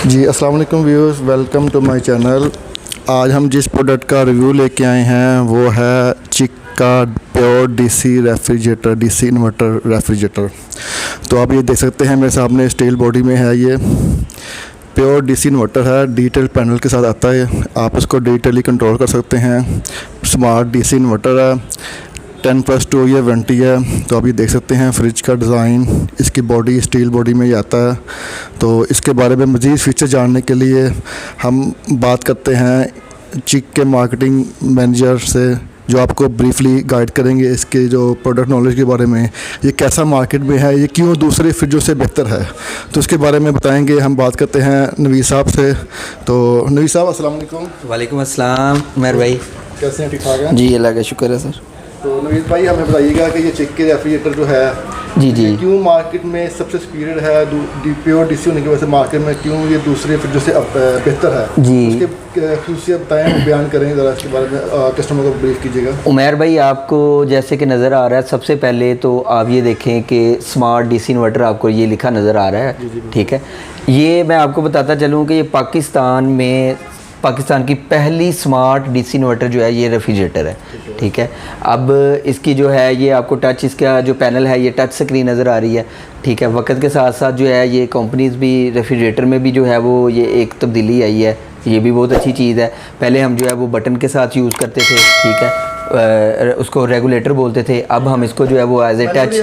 जी अस्सलाम वालेकुम viewers, welcome to my channel. आज हम जिस प्रोडक्ट का रिव्यू लेके आए हैं वो है चिक का pure DC refrigerator, DC inverter refrigerator. तो आप ये देख सकते हैं मेरे सामने स्टील बॉडी में है, ये प्योर डीसी इन्वर्टर है, डिजिटल पैनल के साथ आता है। आप इसको डिजिटली कंट्रोल कर सकते हैं। स्मार्ट डीसी इन्वर्टर है, 10+2 ये वारंटी है। तो आप ये देख सकते हैं फ्रिज का डिज़ाइन, इसकी बॉडी स्टील बॉडी में ही आता है। तो इसके बारे में मज़ीद फीचर जानने के लिए हम बात करते हैं चिक के मार्केटिंग मैनेजर से, जो आपको ब्रीफली गाइड करेंगे इसके जो प्रोडक्ट नॉलेज के बारे में, ये कैसा मार्केट में है, ये क्यों दूसरे फ्रिजों से बेहतर है, तो इसके बारे में बताएंगे। हम बात करते हैं नवीद साहब से। तो नवीद साहब अस्सलाम वालेकुम। वालेकुम अस्सलाम उमर भाई, कैसे हैं? ठीक ठाक हैं जी, अल्लाह का शुक्र है सर। तो नवीद भाई हमें बताइएगा कि ये चिक के रेफ्रिजरेटर जो है जी क्यों मार्केट में सबसे सुपीरियर है, प्योर डीसी होने की वजह से मार्केट में क्यों ये दूसरे फ्रिजों से बेहतर है जी। उसके खसूसियत बताएं, बयान करें ज़रा इसके बारे में, कस्टमर को ब्रीफ कीजिएगा। उमर भाई, आपको जैसे कि नज़र आ रहा है, सबसे पहले तो आप ये देखें कि स्मार्ट डीसी इन्वर्टर आपको ये लिखा नज़र आ रहा है, ठीक है। ये मैं आपको बताता चलूँ कि ये पाकिस्तान की पहली स्मार्ट डीसी इन्वर्टर जो है ये रेफ्रिजरेटर है, ठीक है। अब इसकी जो है ये आपको टच, इसका जो पैनल है ये टच स्क्रीन नज़र आ रही है, ठीक है। वक्त के साथ साथ जो है ये कंपनीज़ भी रेफ्रिजरेटर में भी जो है वो ये एक तब्दीली आई है, ये भी बहुत अच्छी चीज़ है। पहले हम जो है वो बटन के साथ यूज़ करते थे, ठीक है, उसको रेगुलेटर बोलते थे। अब हम इसको जो है वो एज ए टच,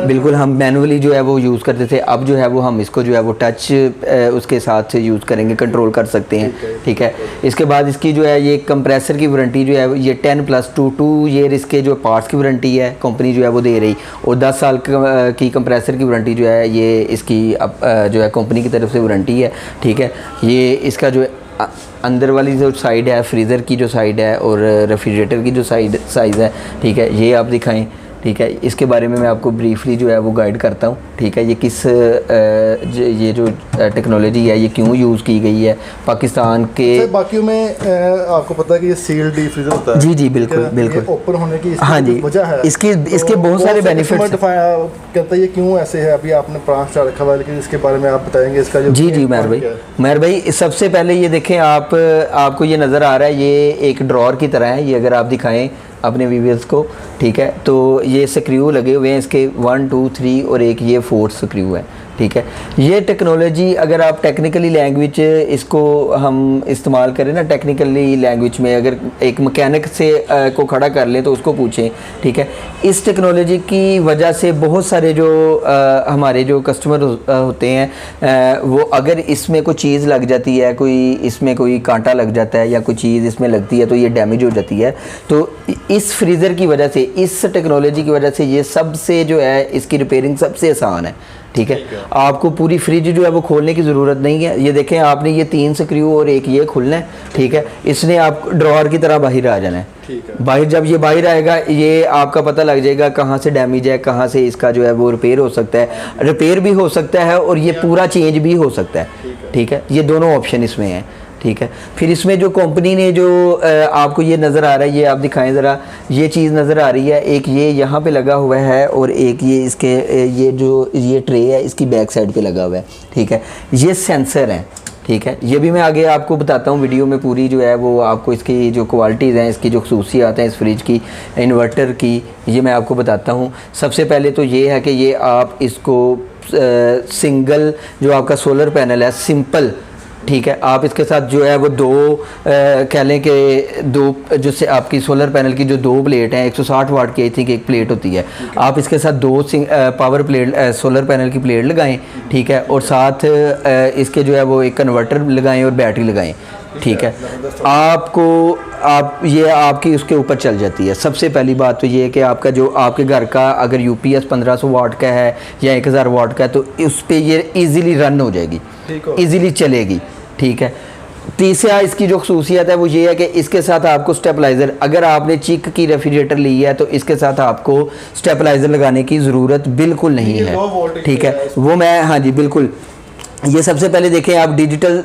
बिल्कुल हम मैनुअली जो है वो यूज़ करते थे। अब जो है वो हम इसको जो है वो टच उसके साथ यूज़ करेंगे, कंट्रोल कर सकते हैं, ठीक है। इसके बाद इसकी जो है ये कंप्रेसर की वारंटी जो है ये 10+2 ईयर इसके जो पार्ट्स की वारंटी है कंपनी जो है वो दे रही, और 10 साल की कंप्रेसर की वारंटी जो है ये इसकी जो है कंपनी की तरफ से वारंटी है, ठीक है। ये इसका जो अंदर वाली जो साइड है, फ्रीज़र की जो साइड है और रेफ्रिजरेटर की जो साइज़ है, ठीक है, ये आप दिखाएं, ठीक है। इसके बारे में मैं आपको ब्रीफली जो है वो गाइड करता हूँ, ठीक है। ये ये जो टेक्नोलॉजी है ये क्यों यूज़ की गई है पाकिस्तान के। बाकियों में आपको पता है कि ये सील्ड डीप फ्रीजर होता है। जी जी, बिल्कुल बिल्कुल। ओपन होने की हाँ जी, वजह है इसके बहुत सारे बेनिफिट्स कहता है ये क्यों ऐसे है। अभी आपने ब्रांच स्टार रखा हुआ है, लेकिन इसके बारे में आप बताएंगे इसका जो। जी जी मेहर भाई, सबसे पहले ये देखें आपको ये नज़र आ रहा है, ये एक ड्रॉर की तरह है। ये अगर आप दिखाएं अपने व्यूअर्स को, ठीक है, तो ये स्क्रू लगे हुए हैं इसके 1 2 3 और एक ये 4th स्क्रू है, ठीक है। ये टेक्नोलॉजी अगर आप टेक्निकली लैंग्वेज इसको हम इस्तेमाल करें ना, टेक्निकली लैंग्वेज में अगर एक मैकेनिक से को खड़ा कर लें तो उसको पूछें, ठीक है। इस टेक्नोलॉजी की वजह से बहुत सारे जो हमारे जो कस्टमर होते हैं वो अगर इसमें कोई चीज़ लग जाती है, इसमें कोई कांटा लग जाता है या कोई चीज़ इसमें लगती है तो ये डैमेज हो जाती है। तो इस फ्रीज़र की वजह से, इस टेक्नोलॉजी की वजह से ये सबसे जो है इसकी रिपेयरिंग सबसे आसान है, ठीक है। आपको पूरी फ्रिज जो है वो खोलने की ज़रूरत नहीं है। ये देखें, आपने ये 3 स्क्रू और एक ये खुलना है, ठीक है। इसने आप ड्रॉअर की तरह बाहर आ जाना है, ठीक है। बाहर जब ये बाहर आएगा ये आपका पता लग जाएगा कहाँ से डैमेज है, कहाँ से इसका जो है वो रिपेयर हो सकता है। रिपेयर भी हो सकता है और ये पूरा चेंज भी हो सकता है, ठीक है। ये दोनों ऑप्शन इसमें हैं, ठीक है। फिर इसमें जो कंपनी ने जो आपको ये नज़र आ रहा है, ये आप दिखाएं ज़रा, ये चीज़ नज़र आ रही है, एक ये यहाँ पे लगा हुआ है और एक ये इसके ये ट्रे है इसकी बैक साइड पे लगा हुआ है, ठीक है। ये सेंसर है, ठीक है। ये भी मैं आगे आपको बताता हूँ वीडियो में, पूरी जो है वो आपको इसकी जो क्वालिटीज़ हैं, इसकी जो खसूसियात हैं इस फ्रिज की, इन्वर्टर की, ये मैं आपको बताता हूँ। सबसे पहले तो ये है कि ये आप इसको सिंगल जो आपका सोलर पैनल है, सिंपल, ठीक है, आप इसके साथ जो है वो कह लें कि दो जो से आपकी सोलर पैनल की जो 2 प्लेट हैं, 160 वाट की आई थिंक एक प्लेट होती है, आप इसके साथ 2 पावर प्लेट सोलर पैनल की प्लेट लगाएं, ठीक है, और साथ इसके जो है वो एक कन्वर्टर लगाएं और बैटरी लगाएं, ठीक है। आपकी उसके ऊपर चल जाती है। सबसे पहली बात तो ये है कि आपका जो आपके घर का अगर यूपीएस 1500 वाट का है या 1000 वाट का है तो उस पर ये इजीली रन हो जाएगी, इजीली चलेगी, ठीक है। तीसरा इसकी जो खसूसियत है वो ये है कि इसके साथ आपको स्टेबलाइज़र, अगर आपने चिक की रेफ्रिजरेटर ली है तो इसके साथ आपको स्टेबलाइज़र लगाने की ज़रूरत बिल्कुल नहीं है, ठीक है। वो मैं, हाँ जी बिल्कुल, ये सबसे पहले देखें आप डिजिटल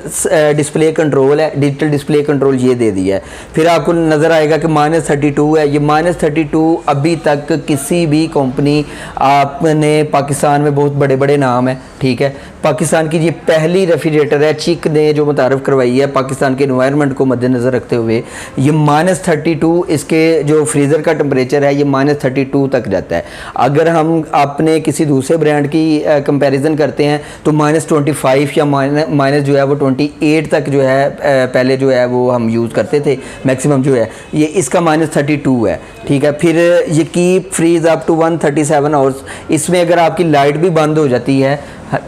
डिस्प्ले कंट्रोल है, डिजिटल डिस्प्ले कंट्रोल ये दे दिया है। फिर आपको नज़र आएगा कि -32 है। ये -32 अभी तक किसी भी कंपनी, आपने पाकिस्तान में बहुत बड़े बड़े नाम है, ठीक है, पाकिस्तान की ये पहली रेफ्रिजरेटर है, चिक ने जो मुतारफ़ करवाई है पाकिस्तान के एनवायरनमेंट को मद्देनज़र रखते हुए। ये -32 इसके जो फ्रीज़र का टेम्परेचर है ये -32 तक जाता है। अगर हम अपने किसी दूसरे ब्रांड की कंपैरिजन करते हैं तो -25 या माइनस जो है वो 28 तक जो है पहले जो है वो हम यूज़ करते थे मैक्सिमम जो है, ये इसका -32 है, ठीक है। फिर ये keep freeze up to 137 hours. इसमें अगर आपकी लाइट भी बंद हो जाती है,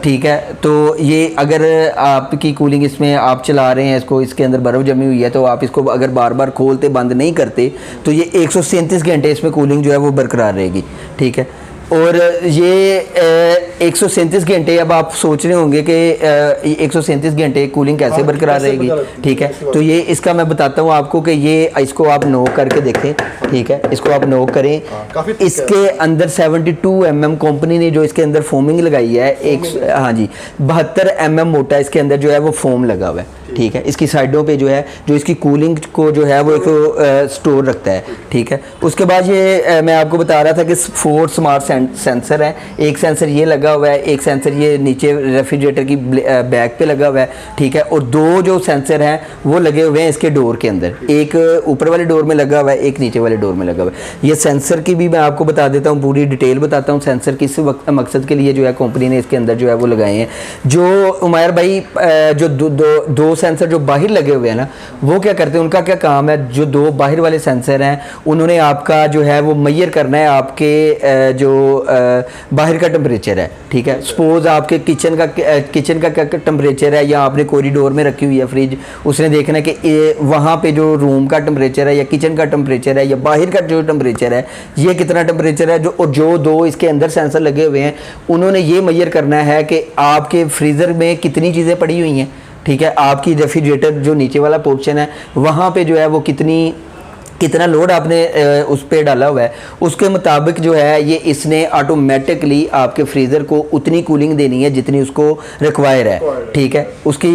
ठीक है, तो ये अगर आपकी कूलिंग इसमें आप चला रहे हैं इसको, इसके अंदर बर्फ़ जमी हुई है, तो आप इसको अगर बार बार खोलते बंद नहीं करते तो ये 137 घंटे इसमें कूलिंग जो है वो बरकरार रहेगी, ठीक है। और ये 137 घंटे, अब आप सोच रहे होंगे कि 137 घंटे कूलिंग कैसे बरकरार रहेगी, ठीक है। तो ये इसका मैं बताता हूँ आपको कि ये इसको आप नोक करके देखें, ठीक है, इसको आप नोक करें। इसके अंदर 72 mm कंपनी ने जो इसके अंदर फोमिंग लगाई है, हाँ जी, 72 mm मोटा इसके अंदर जो है वो फोम लगा हुआ है, ठीक है। इसकी साइडों पे जो है जो इसकी कूलिंग को जो है वो एक स्टोर रखता है, ठीक है। उसके बाद ये मैं आपको बता रहा था कि 4 स्मार्ट सेंसर है। एक सेंसर ये लगा हुआ है, एक सेंसर ये नीचे रेफ्रिजरेटर की बैक पे लगा हुआ है, ठीक है। और 2 जो सेंसर हैं वो लगे हुए हैं इसके डोर के अंदर, एक ऊपर वाले डोर में लगा हुआ है, एक नीचे वाले डोर में लगा हुआ है। ये सेंसर की भी मैं आपको बता देता हूँ, पूरी डिटेल बताता हूँ सेंसर किस मकसद के लिए जो है कंपनी ने इसके अंदर जो है वो लगाए हैं। जो उमैर भाई जो दो सेंसर जो बाहर लगे हुए हैं ना, वो क्या करते हैं, उनका क्या काम है, जो 2 बाहर वाले सेंसर हैं उन्होंने आपका जो है वो मेजर करना है आपके जो बाहर का टेम्परेचर है, ठीक है। सपोज आपके किचन का क्या टेम्परेचर है, या आपने कॉरिडोर में रखी हुई है फ्रिज, उसने देखना है कि वहाँ पे जो रूम का टेम्परेचर है या किचन का टेम्परेचर है या बाहर का जो टेम्परेचर है ये कितना टेम्परेचर है, जो 2 इसके अंदर सेंसर लगे हुए हैं उन्होंने ये मेजर करना है कि आपके फ्रीज़र में कितनी चीज़ें पड़ी हुई हैं, ठीक है। आपकी रेफ्रिजरेटर जो नीचे वाला पोर्शन है वहाँ पे जो है वो कितना लोड आपने उस पर डाला हुआ है, उसके मुताबिक जो है ये इसने ऑटोमेटिकली आपके फ्रीज़र को उतनी कूलिंग देनी है जितनी उसको रिक्वायर है, ठीक है, उसकी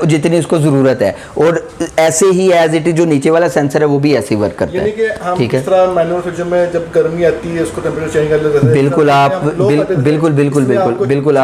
जितनी उसको ज़रूरत है। और ऐसे ही एज इट इज जो नीचे वाला सेंसर है वो भी ऐसे ही वर्क करता है, ठीक है। में जब गर्मी आती है उसको टेंपरेचर चेंज कर लेते हैं। बिल्कुल आप बिल्कुल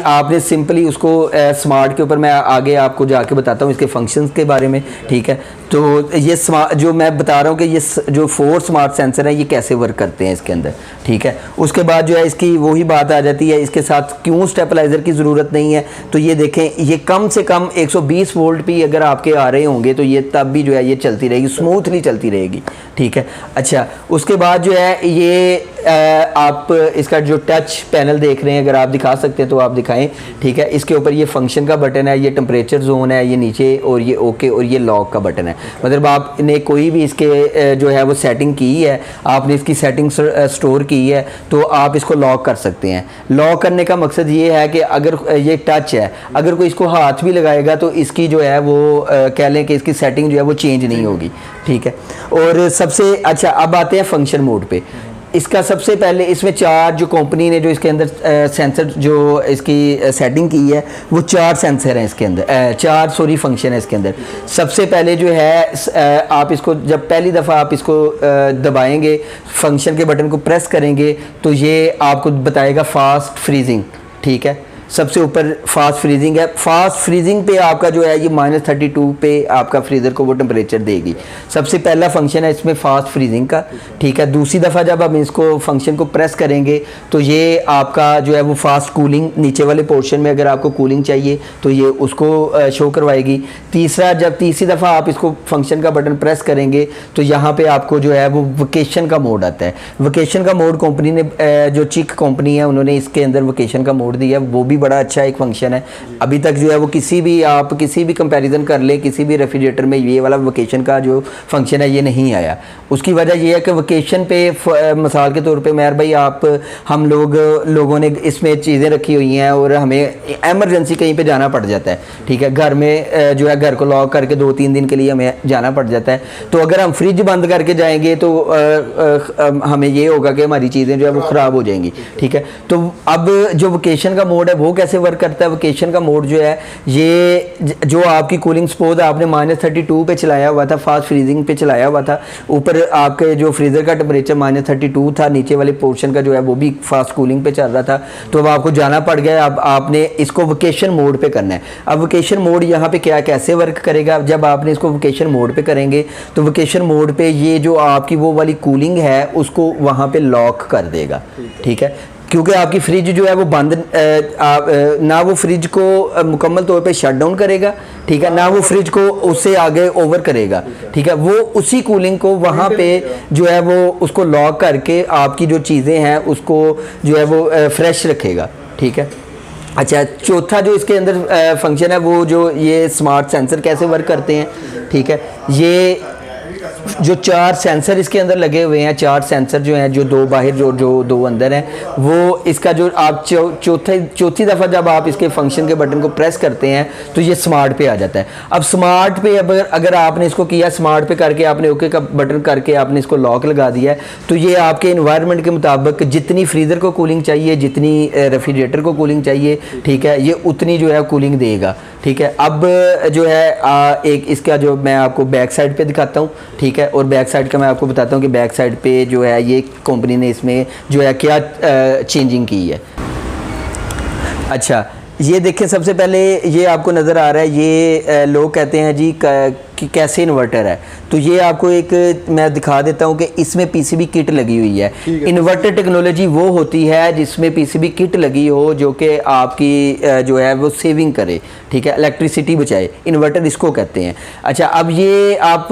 आपने सिंपली उसको स्मार्ट के ऊपर मैं आगे आपको जाके बताता हूँ इसके फंक्शंस के बारे में, ठीक है। तो ये जो मैं बता रहा हूँ कि ये जो 4 स्मार्ट सेंसर हैं ये कैसे वर्क करते हैं इसके अंदर, ठीक है। उसके बाद जो है इसकी वही बात आ जाती है, इसके साथ क्यों स्टेबलाइज़र की ज़रूरत नहीं है। तो ये देखें, ये कम से कम 120 वोल्ट भी अगर आपके आ रहे होंगे तो ये तब भी जो है ये चलती रहेगी, स्मूथली चलती रहेगी, ठीक है। अच्छा, उसके बाद जो है ये आप इसका जो टच पैनल देख रहे हैं, अगर आप दिखा सकते हैं तो आप दिखाएं, ठीक है। इसके ऊपर ये फंक्शन का बटन है, ये टेम्परेचर जोन है ये नीचे, और ये ओके और ये लॉक का बटन है। मतलब आपने कोई भी इसके जो है वो सेटिंग की है, आपने इसकी सेटिंग स्टोर की है तो आप इसको लॉक कर सकते हैं। लॉक करने का मकसद ये है कि अगर ये टच है, अगर कोई इसको हाथ भी लगाएगा तो इसकी जो है वो कह लें कि इसकी सेटिंग जो है वो चेंज नहीं होगी, ठीक है। और सबसे अच्छा, अब आते हैं फंक्शन मोड पे। इसका सबसे पहले इसमें 4 जो कंपनी ने जो इसके अंदर सेंसर जो इसकी सेटिंग की है वो 4 सेंसर हैं इसके अंदर, 4 फंक्शन है इसके अंदर। सबसे पहले जो है आप इसको जब पहली दफ़ा आप इसको दबाएंगे, फंक्शन के बटन को प्रेस करेंगे तो ये आपको बताएगा फास्ट फ्रीजिंग, ठीक है। सबसे ऊपर फास्ट फ्रीजिंग है। फास्ट फ्रीजिंग पे आपका जो है ये -32 पे आपका फ्रीज़र को वो टेम्परेचर देगी। सबसे पहला फंक्शन है इसमें फास्ट फ्रीजिंग का, ठीक है। दूसरी दफ़ा जब आप इसको फंक्शन को प्रेस करेंगे तो ये आपका जो है वो फास्ट कूलिंग, नीचे वाले पोर्शन में अगर आपको कूलिंग चाहिए तो ये उसको शो करवाएगी। तीसरी दफ़ा आप इसको फंक्शन का बटन प्रेस करेंगे तो यहाँ पर आपको जो है वो वोकेशन का मोड आता है। वोकेशन का मोड कंपनी ने जो चिक कंपनी है उन्होंने इसके अंदर वोकेशन का मोड दिया, वो भी बड़ा अच्छा एक फंक्शन है। अभी तक जो है वो किसी भी कंपैरिजन कर ले, किसी भी रेफ्रिजरेटर में ये वाला वोकेशन का जो फंक्शन है ये नहीं आया। उसकी वजह ये है कि वोकेशन पे मिसाल के तौर पे मेहर भाई हम लोगों ने इसमें चीज़ें रखी हुई हैं और हमें एमरजेंसी कहीं पे जाना पड़ जाता है, ठीक है। घर में जो है घर को लॉक करके 2-3 दिन के लिए हमें जाना पड़ जाता है, तो अगर हम फ्रिज बंद करके जाएंगे तो हमें ये होगा कि हमारी चीज़ें जो है वो ख़राब हो जाएंगी, ठीक है। तो अब जो वोकेशन का मोड है वो कैसे वर्क करता है। वोकेशन का मोड जो है ये जो आपकी कूलिंग सपोज आपने -32 पे चलाया हुआ था, फास्ट फ्रीजिंग पे चलाया हुआ था, ऊपर आपके जो फ्रीज़र का टेम्परेचर -32 था, नीचे वाले पोर्शन का जो है वो भी फास्ट कूलिंग पे चल रहा था, तो अब आपको जाना पड़ गया। अब आपने इसको वोकेशन मोड पे करना है। अब वोकेशन मोड यहाँ पे क्या कैसे वर्क करेगा, जब आपने इसको वोकेशन मोड पे करेंगे तो वोकेशन मोड पे ये जो आपकी वो वाली कूलिंग है उसको वहाँ पे लॉक कर देगा, ठीक है, क्योंकि आपकी फ्रिज जो है वो बंद ना वो फ्रिज को मुकम्मल तौर पे शट डाउन करेगा, ठीक है, ना वो फ्रिज को उससे आगे ओवर करेगा, ठीक है, वो उसी कूलिंग को वहाँ पे जो है वो उसको लॉक करके आपकी जो चीज़ें हैं उसको जो है वो फ्रेश रखेगा, ठीक है। अच्छा, चौथा जो इसके अंदर फंक्शन है वो जो ये स्मार्ट सेंसर कैसे वर्क करते हैं, ठीक है, ये जो 4 सेंसर इसके अंदर लगे हुए हैं, 4 सेंसर जो हैं, जो 2 बाहर जो 2 अंदर हैं, वो इसका जो आप चौथी दफ़ा जब आप इसके फंक्शन के बटन को प्रेस करते हैं तो ये स्मार्ट पे आ जाता है। अब स्मार्ट पे अगर आपने इसको किया, स्मार्ट पे करके आपने ओके का बटन करके आपने इसको लॉक लगा दिया है, तो ये आपके इन्वायरमेंट के मुताबिक जितनी फ्रीज़र को कूलिंग चाहिए, जितनी रेफ्रिजरेटर को कूलिंग चाहिए, ठीक है, ये उतनी जो है कूलिंग देगा, ठीक है। अब जो है एक इसका जो मैं आपको बैक साइड पे दिखाता हूँ, ठीक है, और बैक साइड का मैं आपको बताता हूँ कि बैक साइड पे जो है ये कंपनी ने इसमें जो है क्या चेंजिंग की है। अच्छा, ये देखें, सबसे पहले ये आपको नज़र आ रहा है, ये लोग कहते हैं जी कि कैसे इन्वर्टर है, तो ये आपको एक मैं दिखा देता हूँ कि इसमें पीसीबी किट लगी हुई है। इन्वर्टर टेक्नोलॉजी वो होती है जिसमें पीसीबी किट लगी हो जो कि आपकी जो है वो सेविंग करे, ठीक है, इलेक्ट्रिसिटी बचाए, इन्वर्टर इसको कहते हैं। अच्छा, अब ये आप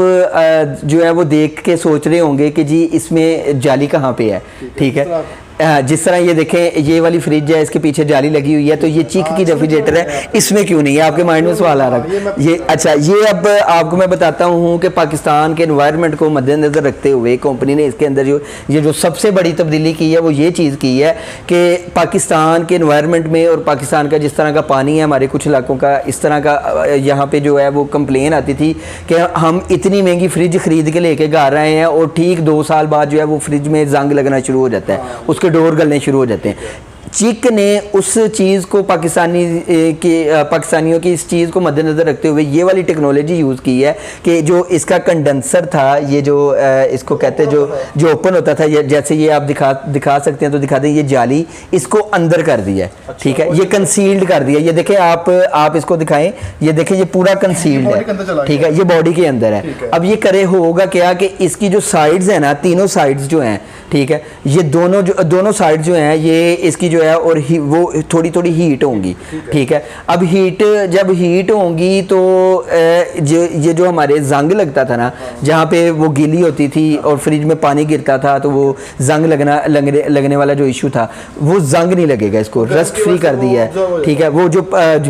जो है वो देख के सोच रहे होंगे कि जी इसमें जाली कहाँ पे है, ठीक है, जिस तरह ये देखें, ये वाली फ्रिज है, इसके पीछे जाली लगी हुई है, तो ये चीक की रेफ्रिजरेटर है, इसमें क्यों नहीं है, आपके माइंड में सवाल आ रहा है ये। अच्छा, ये अब आपको मैं बताता हूँ कि पाकिस्तान के एनवायरनमेंट को मद्देनज़र रखते हुए कंपनी ने इसके अंदर ये जो सबसे बड़ी तब्दीली की है वो ये चीज़ की है कि पाकिस्तान के एनवायरनमेंट में और पाकिस्तान का जिस तरह का पानी है, हमारे कुछ इलाकों का इस तरह का यहाँ पे जो है वो कंप्लेन आती थी कि हम इतनी महंगी फ्रिज ख़रीद के लेके घर रहे हैं और ठीक 2 साल बाद जो है वो फ्रिज में जंग लगना शुरू हो जाता है, उसके डोर गलने शुरू हो जाते हैं। चिक ने उस चीज़ को पाकिस्तानियों की इस चीज़ को मद्देनज़र रखते हुए ये वाली टेक्नोलॉजी यूज़ की है कि जो इसका कंडेंसर था, ये जो इसको कहते हैं जो ओपन होता था, जैसे ये आप दिखा सकते हैं तो दिखा दें, ये जाली इसको अंदर कर दिया है, ठीक है, ये कंसील्ड कर दिया। ये देखें, आप इसको दिखाएं, ये देखें, ये पूरा कंसील्ड है, ठीक है, ये बॉडी के अंदर है। अब ये करे होगा क्या कि इसकी जो साइड्स हैं ना, तीनों साइड्स जो हैं, ठीक है, ये दोनों साइड जो हैं ये इसकी जो है और वो थोड़ी हीट होंगी, ठीक है। अब जब हीट होंगी तो ये जो हमारे जंग लगता था ना, जहाँ पे वो गीली होती थी और फ्रिज में पानी गिरता था तो वो जंग लगने वाला जो इशू था, वो जंग नहीं लगेगा, इसको रस्ट फ्री कर दिया है, ठीक है। वो जो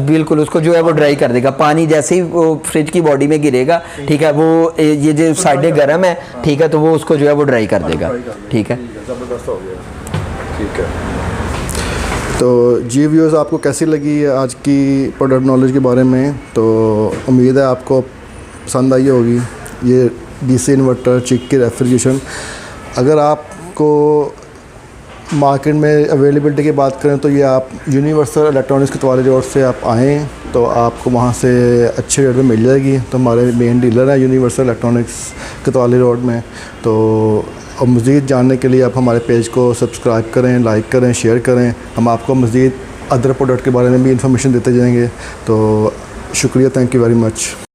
बिल्कुल उसको जो है वो ड्राई कर देगा, पानी जैसे ही वो फ्रिज की बॉडी में गिरेगा, ठीक है, वो ये जो साइडें गर्म है, ठीक है, तो वो उसको जो है वो ड्राई कर देगा, ठीक है। ज़बरदस्त हो गया, ठीक है। तो जी व्यूअर्स, आपको कैसी लगी आज की प्रोडक्ट नॉलेज के बारे में, तो उम्मीद है आपको पसंद आई होगी। ये डीसी इन्वर्टर, चिक की रेफ्रिजरेशन, अगर आपको मार्केट में अवेलेबिलिटी की बात करें तो ये आप यूनिवर्सल इलेक्ट्रॉनिक्स कोतवाली रोड से आप आएँ तो आपको वहाँ से अच्छे रेट में मिल जाएगी। तो हमारे मेन डीलर है यूनिवर्सल इलेक्ट्रॉनिक्स कोतवाली रोड में। तो और मज़ीद जानने के लिए आप हमारे पेज को सब्सक्राइब करें, लाइक करें, शेयर करें। हम आपको मज़ीद अदर प्रोडक्ट के बारे में भी इंफॉर्मेशन देते जाएंगे। तो शुक्रिया, थैंक यू वेरी मच।